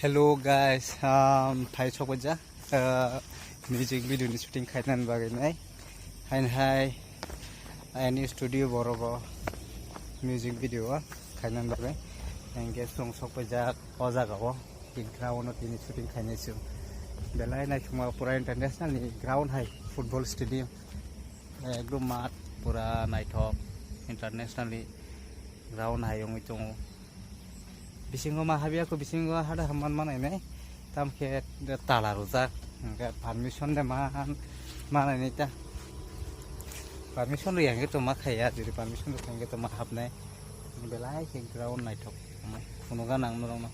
Hello guys, Thai Chokoja, music video ni shooting khainan bagai nai. Hai, any studio borogo music video khainan bagai. Engage song Chokoja oja gawo. In ground not ini shooting khainai su. Belai nai cuma pura international ni ground hai football stadium. Ekdom mat pura night top internationally ground hai yung itong bisingo mahabi aku bisingo hada haman mana ini tam ke tala ruzak ke permission de mana ini ta permission yang itu makaya jadi permission itu yang itu mahab nih belai ke ground night top kunoga nang norong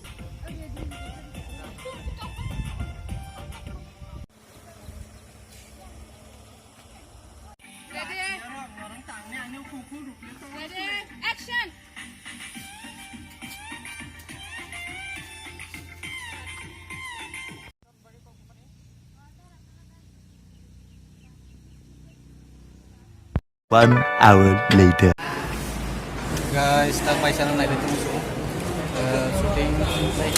Ready, action! One hour later. Guys, tak may sana na dito muso. Shooting like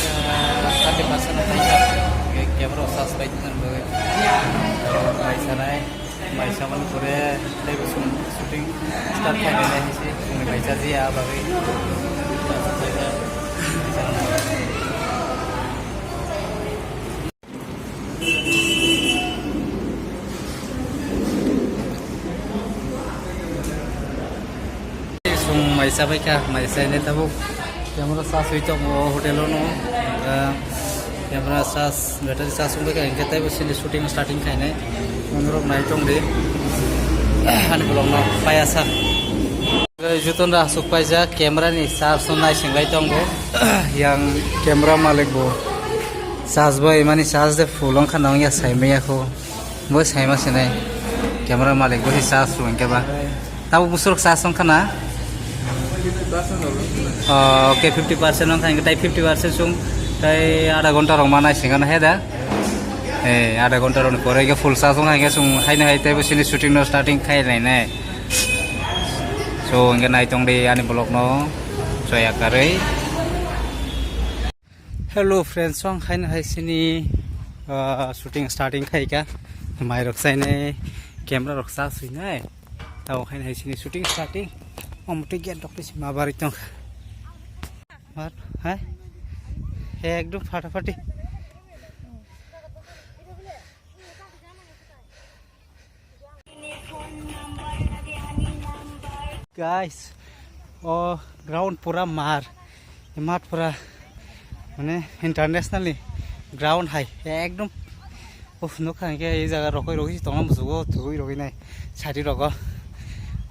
tadi pasal like camera suspect nan boy. May sana pure like shooting start kaya na hisi. Kung may jadi ya bagay. Maisa baik ya, maisa ini tahu camera sas switch off hotel no, camera sas battery sas umbe kan kita itu sini shooting starting kain nih, menurut night on deh, ane belum no payasa, juton dah supaya aja kamera nih sas on night singai tong bo, yang kamera malik bo, sas boy mani sas deh fulong kan nongnya saya aku, bo saya masih nih, kamera malik bo sas ruang keba, tahu busuk sas on kana? Oke 50% orang kan kita 50% sung tay ada gonta orang mana sih kan ada ada gonta orang Korea ke full sas orang kan sung hai na hai tay sini shooting no starting kai nih so nggak naik tong di ane blog no so ya kare hello friends song hai na hai sini shooting starting kai ka mai roksai ne camera roksa sui nai tahu hai na hai sini shooting starting Omuti get dokter si mabar itu, mar, hai, ekdom fata-fati. Guys, oh ground pura mar pura, mana internationally ground high, ekdom, nukan ke ini jaga rokoi tolong musuh tuh rokoi nih, cari rokok.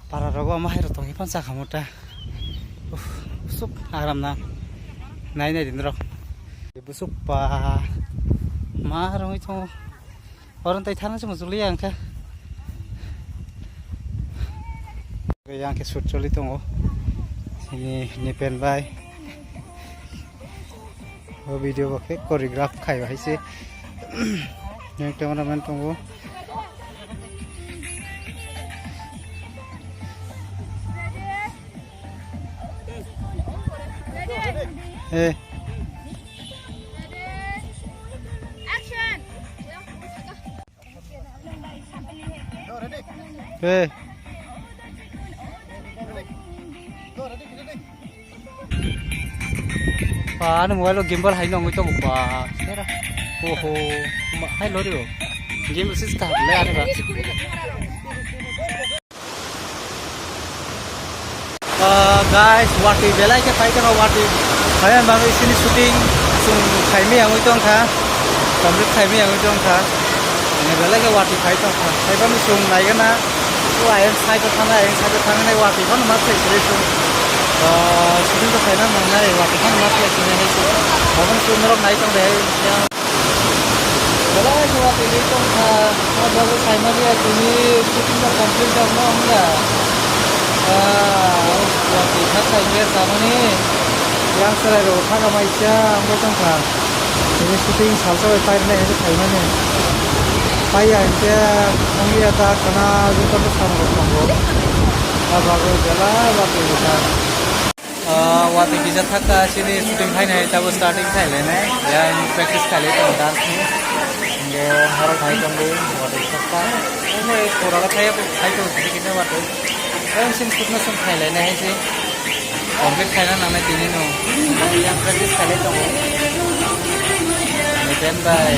Para rogo mah itu tongi pan sah kamu ta, busuk aram na, naik dindro, busuk pa, mah orang itu orang Thailand cuma suli yang ke shoot coli tu, ini pen by, video pakai koreograf kai bahai sih, yang cameraman tunggu. Action! Ano mo gimbal hay nong ito ba? Tara. Hay lori oh. Gimbal sis ka le ano ba? Guys, wati belai ke pai tengah wati. Kalian bang sini shooting sung khaimi yang itu angka. Complete khaimi yang itu angka. Ini belai ke wati pai tengah. Pai bang sung naik na. Tu ayam sai ke tanah naik wati kan masih sering. Shooting tu kainan mana wati kan masih sini ni. Bang sung merok naik tengah deh. Belai ke wati ni tengah. Bagus khaimi dia ini shooting tu complete dah mana? Waktu kata ini sama ni, yang selalu kata macam apa tu kan? Ini shooting salsa itu ni itu kain mana? Paya ini, kami ada kena juta tu sama tu. Apa aku jalan waktu itu. वाते किजा थाका सिनि shooting खायनाय दाबो starting खायलायनाय यान practice खायलाय दं dance नि इंगे हर खाय दंबो वाते थाका ओमफ्राय खरागा थाया खायतो बिदिनो वाते सिन फुटना सम खायलायनाय हायसे complete खायना नांनाय दिनि नो यान practice खायलाय दं then by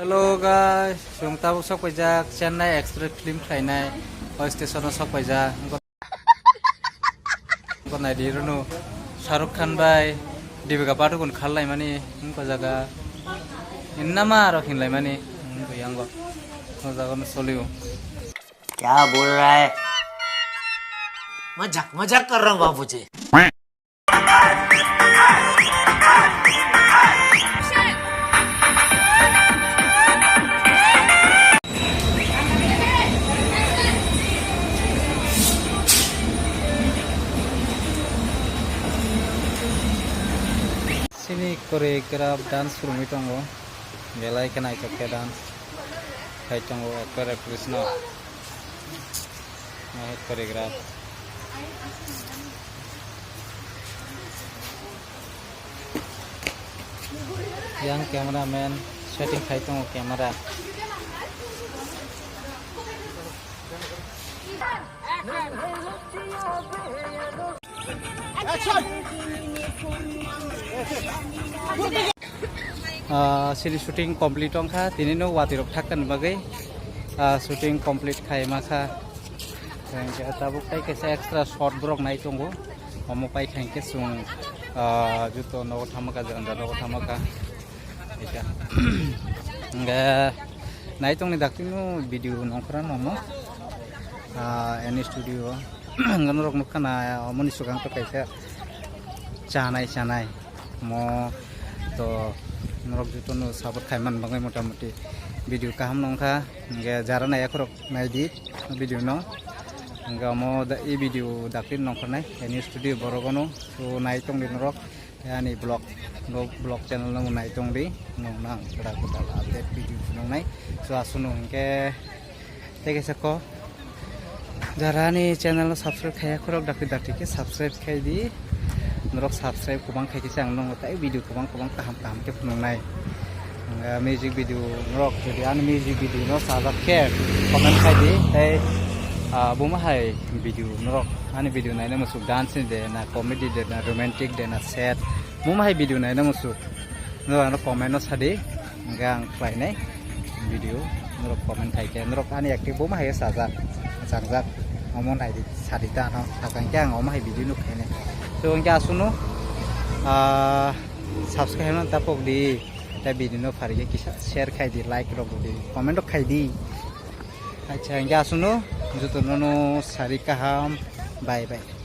Hello guys, chúng ta bước sốc bây Chennai Express film khai station nó sốc bây giờ con này đi rồi nè Shahrukh Khan bay Deepika Padukone khal lại mani có jaga innama rakhin lại mani có yang có jaga nó soliu क्या बोल रहा है मजाक मजाक कर रहा हूँ बाबू जी sini choreograph dance rumi tongo belai kenai chokke dance kai tongo actor actress no choreograph yang cameraman setting kai tongo camera sini shooting complete ong kha tini no watirok thakkan bagai shooting complete khai ma kha thanke tabuk kai kaisa extra shot brok nai tongo omo pai thanke sung juto no thamaka janda no thamaka eta nga nai tong ni daktinu video nongkra no any studio nganorok mukhana omoni sukang to kaisa chanai mo to norok juto no sabot khaiman bangai motamoti video kaham nongkha nge jara nai akorok nai di video no nga mo da e video dakin nongkhanai any studio borogono so nai tong di norok yani blog channel no nai tong di nong nang kada update video nong nai so asuno ke tege sako jara ni channel no subscribe khaya korok dakti ke subscribe khai di norok subscribe kubang khai kisang nong tai video kubang kaham ke nongnai music video norok jodi an music video no sabak ke comment khai di tai buma hai video norok ani video nai na musuk dance de na comedy de na romantic de na sad buma hai video nai na musuk no comment no sadi gang khai nai video norok comment khai ke norok ani active buma hai sajak sangjak omon hai di sadita no takang jang om hai video no khai nai so angka suno subscribe na tapok di ta video no phari ke share khai di like rok di comment rok khai di acha angka suno juto no sari kaham bye bye